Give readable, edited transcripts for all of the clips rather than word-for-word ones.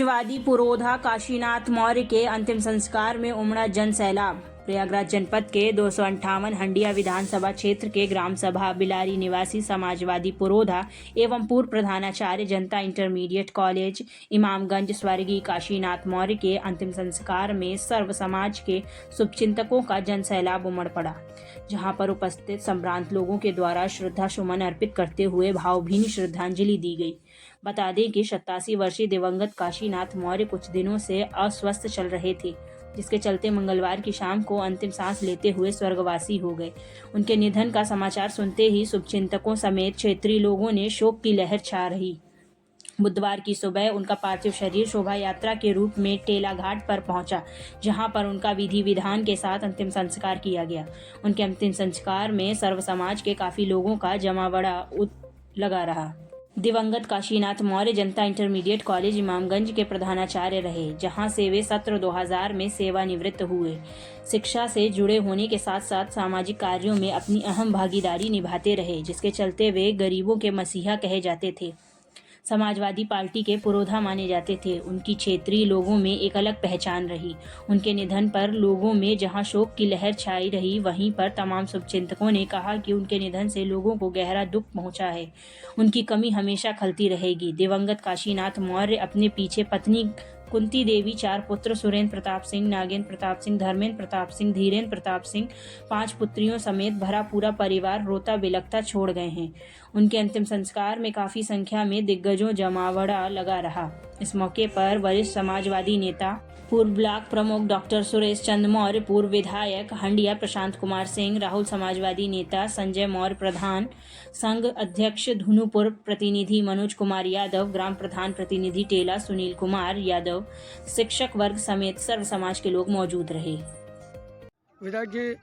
समाजवादी पुरोधा काशीनाथ मौर्य के अंतिम संस्कार में उमड़ा जन सैलाब। प्रयागराज जनपद के 258 हंडिया विधानसभा क्षेत्र के ग्राम सभा बिलारी निवासी समाजवादी पुरोधा एवं पूर्व प्रधानाचार्य जनता इंटरमीडिएट कॉलेज इमामगंज स्वर्गीय काशीनाथ मौर्य के अंतिम संस्कार में सर्व समाज के शुभचिंतकों का जन सैलाब उमड़ पड़ा, जहां पर उपस्थित संभ्रांत लोगों के द्वारा श्रद्धा सुमन अर्पित करते हुए भावभीनी श्रद्धांजलि दी गई। बता दें कि 87 वर्षीय दिवंगत काशीनाथ मौर्य कुछ दिनों से अस्वस्थ चल रहे थे, जिसके चलते मंगलवार की शाम को अंतिम सांस लेते हुए स्वर्गवासी हो गए। उनके निधन का समाचार सुनते ही शुभचिंतकों समेत क्षेत्रीय लोगों ने शोक की लहर छा रही। बुधवार की सुबह उनका पार्थिव शरीर शोभा यात्रा के रूप में टेला घाट पर पहुंचा, जहां पर उनका विधि विधान के साथ अंतिम संस्कार किया गया। उनके अंतिम संस्कार में सर्व समाज के काफी लोगों का जमावड़ा लगा रहा। दिवंगत काशीनाथ मौर्य जनता इंटरमीडिएट कॉलेज इमामगंज के प्रधानाचार्य रहे, जहां से वे सत्र 2000 में सेवानिवृत्त हुए। शिक्षा से जुड़े होने के साथ साथ सामाजिक कार्यों में अपनी अहम भागीदारी निभाते रहे, जिसके चलते वे गरीबों के मसीहा कहे जाते थे। समाजवादी पार्टी के पुरोधा माने जाते थे। उनकी क्षेत्रीय लोगों में एक अलग पहचान रही। उनके निधन पर लोगों में जहां शोक की लहर छाई रही, वहीं पर तमाम शुभचिंतकों ने कहा कि उनके निधन से लोगों को गहरा दुख पहुंचा है। उनकी कमी हमेशा खलती रहेगी। दिवंगत काशीनाथ मौर्य अपने पीछे पत्नी कुंती देवी, 4 पुत्र सुरेंद्र प्रताप सिंह, नागेंद्र प्रताप सिंह, धर्मेंद्र प्रताप सिंह, धीरेंद्र प्रताप सिंह, 5 पुत्रियों समेत भरा पूरा परिवार रोता बिलखता छोड़ गए हैं। उनके अंतिम संस्कार में काफी संख्या में दिग्गजों जमावड़ा लगा रहा। इस मौके पर वरिष्ठ समाजवादी नेता पूर्व ब्लॉक प्रमुख डॉक्टर सुरेश चंद्र मौर्य, पूर्व विधायक हंडिया प्रशांत कुमार सिंह, राहुल समाजवादी नेता संजय मौर्य, प्रधान संघ अध्यक्ष धुनुपुर प्रतिनिधि मनोज कुमार यादव, ग्राम प्रधान प्रतिनिधि टेला सुनील कुमार यादव, शिक्षक वर्ग समेत सर्व समाज के लोग मौजूद रहे। विधायक जी,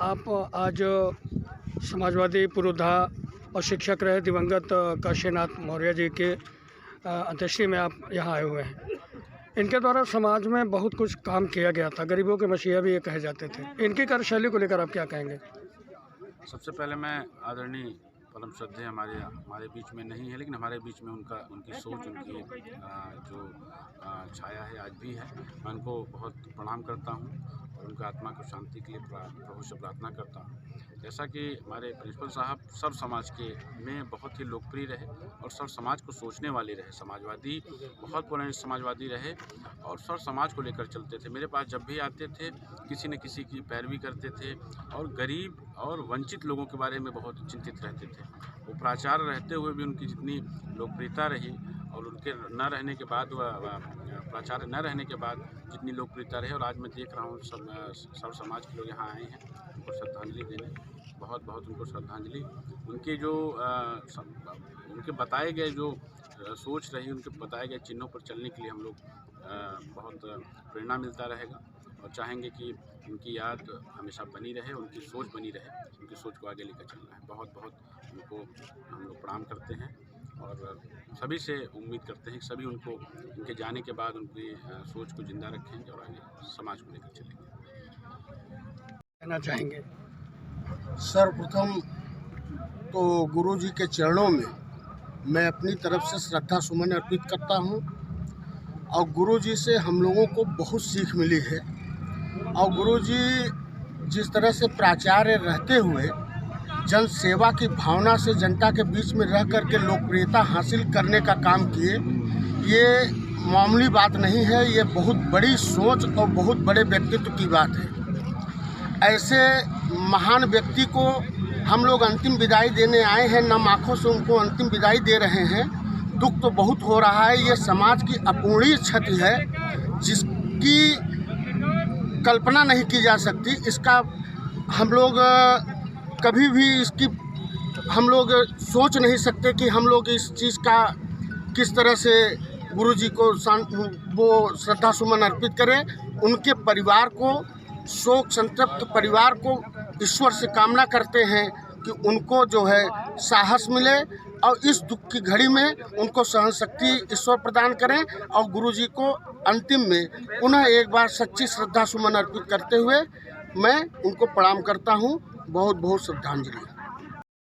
आप आज समाजवादी पुरोधा और शिक्षक रहे दिवंगत काशीनाथ मौर्य जी के अंत्येष्टि में आप यहाँ आए हुए हैं। इनके द्वारा समाज में बहुत कुछ काम किया गया था, गरीबों के मसीहा भी ये कहे जाते थे। इनकी कार्यशैली को लेकर आप क्या कहेंगे? सबसे पहले मैं आदरणीय परम श्रद्धेय हमारे बीच में नहीं है, लेकिन हमारे बीच में उनकी सोच, उनकी जो छाया है आज भी है। मैं उनको बहुत प्रणाम करता हूँ और उनका आत्मा को शांति के लिए प्रभु से प्रार्थना करता हूँ। जैसा कि हमारे प्रिंसिपल साहब सर्व समाज के में बहुत ही लोकप्रिय रहे और सर्व समाज को सोचने वाले रहे, समाजवादी, बहुत पुराने समाजवादी रहे और सर्व समाज को लेकर चलते थे। मेरे पास जब भी आते थे किसी न किसी की पैरवी करते थे और गरीब और वंचित लोगों के बारे में बहुत चिंतित रहते थे। वो प्राचार्य रहते हुए भी उनकी जितनी लोकप्रियता रही और उनके न रहने के बाद, प्राचार्य न रहने के बाद जितनी लोकप्रियता रही, और आज मैं देख रहा हूँ सर्व समाज के लोग यहाँ आए हैं उनको श्रद्धांजलि देने। बहुत बहुत उनको श्रद्धांजलि। उनके जो उनके बताए गए जो सोच रही, उनके बताए गए चिन्हों पर चलने के लिए हम लोग बहुत प्रेरणा मिलता रहेगा और चाहेंगे कि उनकी याद हमेशा बनी रहे, उनकी सोच बनी रहे, उनकी सोच को आगे लेकर चलना है। बहुत बहुत उनको हम लोग प्रणाम करते हैं और सभी से उम्मीद करते हैं कि सभी उनको उनके जाने के बाद उनकी सोच को जिंदा रखेंगे और आगे समाज को लेकर चलेंगे। कहना चाहेंगे? सर्वप्रथम तो गुरु जी के चरणों में मैं अपनी तरफ से श्रद्धा सुमन अर्पित करता हूँ और गुरु जी से हम लोगों को बहुत सीख मिली है। और गुरु जी जिस तरह से प्राचार्य रहते हुए जन सेवा की भावना से जनता के बीच में रह कर के लोकप्रियता हासिल करने का काम किए, ये मामूली बात नहीं है, ये बहुत बड़ी सोच और बहुत बड़े व्यक्तित्व की बात है। ऐसे महान व्यक्ति को हम लोग अंतिम विदाई देने आए हैं, नम आँखों से उनको अंतिम विदाई दे रहे हैं। दुख तो बहुत हो रहा है। ये समाज की अपूर्णीय क्षति है जिसकी कल्पना नहीं की जा सकती। इसका हम लोग कभी भी इसकी हम लोग सोच नहीं सकते कि हम लोग इस चीज़ का किस तरह से गुरु जी को वो श्रद्धा सुमन अर्पित करें। उनके परिवार को, शोक संतप्त परिवार को ईश्वर से कामना करते हैं कि उनको जो है साहस मिले और इस दुख की घड़ी में उनको सहन शक्ति ईश्वर प्रदान करें और गुरु जी को अंतिम में पुनः एक बार सच्ची श्रद्धा सुमन अर्पित करते हुए मैं उनको प्रणाम करता हूँ। बहुत बहुत श्रद्धांजलि।